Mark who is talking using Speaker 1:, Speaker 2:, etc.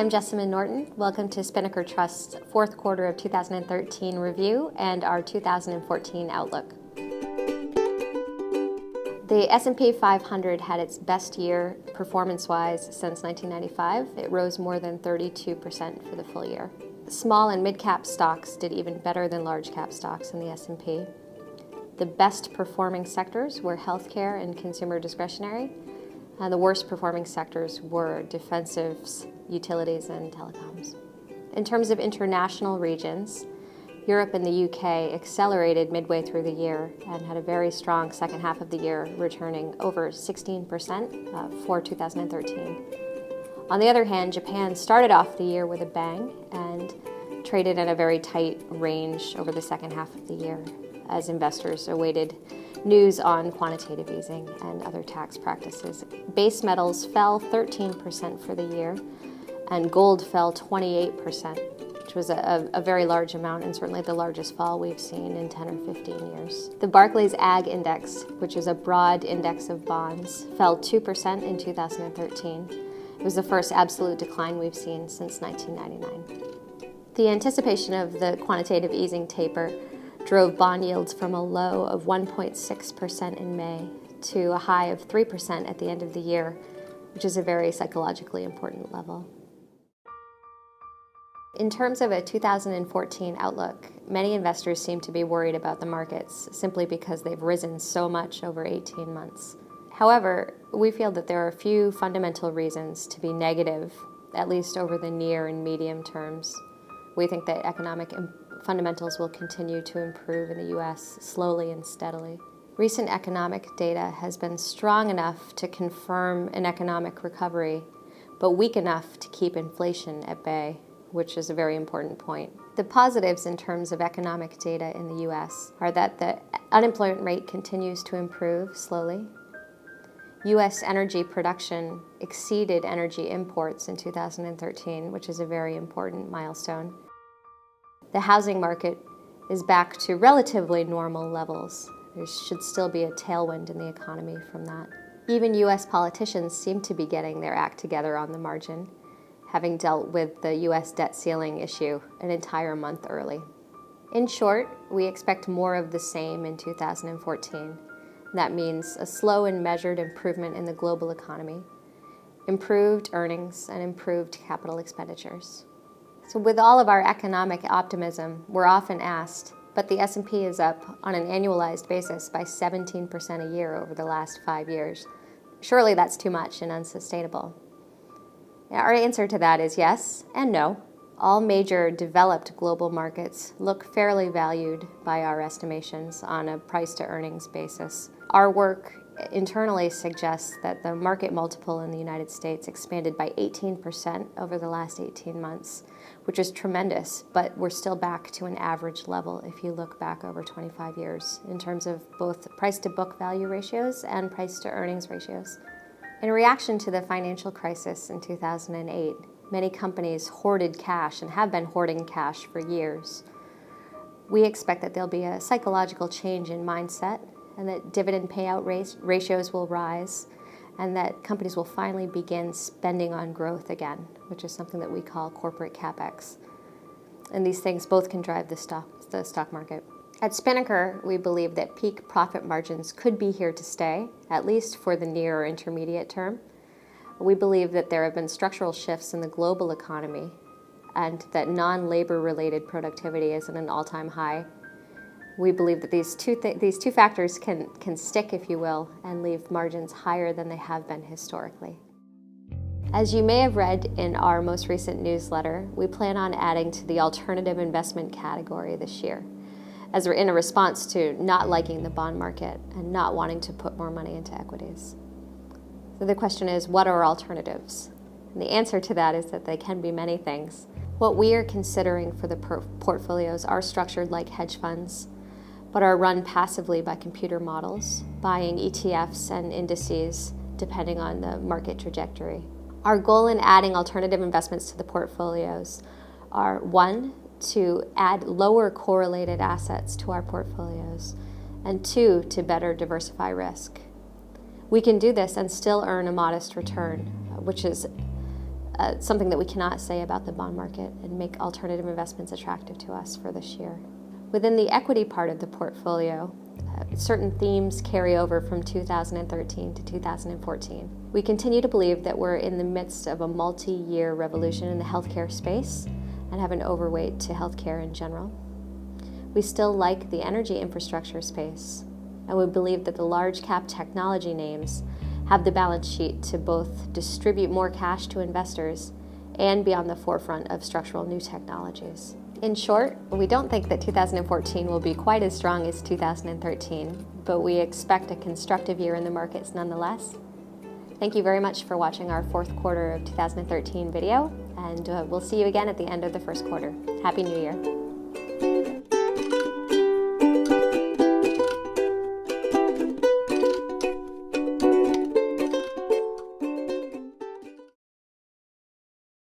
Speaker 1: I'm Jessamine Norton. Welcome to Spinnaker Trust's fourth quarter of 2013 review and our 2014 outlook. The S&P 500 had its best year performance-wise since 1995. It rose more than 32% for the full year. Small and mid-cap stocks did even better than large-cap stocks in the S&P. The best performing sectors were healthcare and consumer discretionary. The worst performing sectors were defensives, utilities, and telecoms. In terms of international regions, Europe and the UK accelerated midway through the year and had a very strong second half of the year, returning over 16% for 2013. On the other hand, Japan started off the year with a bang and traded at a very tight range over the second half of the year as investors awaited news on quantitative easing and other tax practices. Base metals fell 13% for the year, and gold fell 28%, which was a very large amount and certainly the largest fall we've seen in 10 or 15 years. The Barclays Ag Index, which is a broad index of bonds, fell 2% in 2013. It was the first absolute decline we've seen since 1999. The anticipation of the quantitative easing taper drove bond yields from a low of 1.6% in May to a high of 3% at the end of the year, which is a very psychologically important level. In terms of a 2014 outlook, many investors seem to be worried about the markets simply because they've risen so much over 18 months. However, we feel that there are a few fundamental reasons to be negative, at least over the near and medium terms. We think that economic fundamentals will continue to improve in the U.S. slowly and steadily. Recent economic data has been strong enough to confirm an economic recovery, but weak enough to keep inflation at bay, which is a very important point. The positives in terms of economic data in the U.S. are that the unemployment rate continues to improve slowly. U.S. energy production exceeded energy imports in 2013, which is a very important milestone. The housing market is back to relatively normal levels. There should still be a tailwind in the economy from that. Even U.S. politicians seem to be getting their act together on the margin, having dealt with the U.S. debt ceiling issue an entire month early. In short, we expect more of the same in 2014. That means a slow and measured improvement in the global economy, improved earnings, and improved capital expenditures. So with all of our economic optimism, we're often asked, but the S&P is up on an annualized basis by 17% a year over the last 5 years. Surely that's too much and unsustainable. Our answer to that is yes and no. All major developed global markets look fairly valued by our estimations on a price-to-earnings basis. Our work internally suggests that the market multiple in the United States expanded by 18% over the last 18 months, which is tremendous, but we're still back to an average level if you look back over 25 years in terms of both price-to-book value ratios and price-to-earnings ratios. In reaction to the financial crisis in 2008, many companies hoarded cash and have been hoarding cash for years. We expect that there'll be a psychological change in mindset and that dividend payout ratios will rise and that companies will finally begin spending on growth again, which is something that we call corporate CapEx. And these things both can drive the stock market. At Spinnaker, we believe that peak profit margins could be here to stay, at least for the near or intermediate term. We believe that there have been structural shifts in the global economy and that non-labor related productivity is at an all-time high. We believe that these two factors can stick, if you will, and leave margins higher than they have been historically. As you may have read in our most recent newsletter, we plan on adding to the alternative investment category this year, as we're in a response to not liking the bond market and not wanting to put more money into equities. So the question is, what are alternatives? And the answer to that is that they can be many things. What we are considering for the portfolios are structured like hedge funds, but are run passively by computer models, buying ETFs and indices depending on the market trajectory. Our goal in adding alternative investments to the portfolios are, one, to add lower correlated assets to our portfolios, and two, to better diversify risk. We can do this and still earn a modest return, which is something that we cannot say about the bond market and make alternative investments attractive to us for this year. Within the equity part of the portfolio, certain themes carry over from 2013 to 2014. We continue to believe that we're in the midst of a multi-year revolution in the healthcare space and have an overweight to healthcare in general. We still like the energy infrastructure space, and we believe that the large cap technology names have the balance sheet to both distribute more cash to investors and be on the forefront of structural new technologies. In short, we don't think that 2014 will be quite as strong as 2013, but we expect a constructive year in the markets nonetheless. Thank you very much for watching our fourth quarter of 2013 video, and we'll see you again at the end of the first quarter. Happy New Year.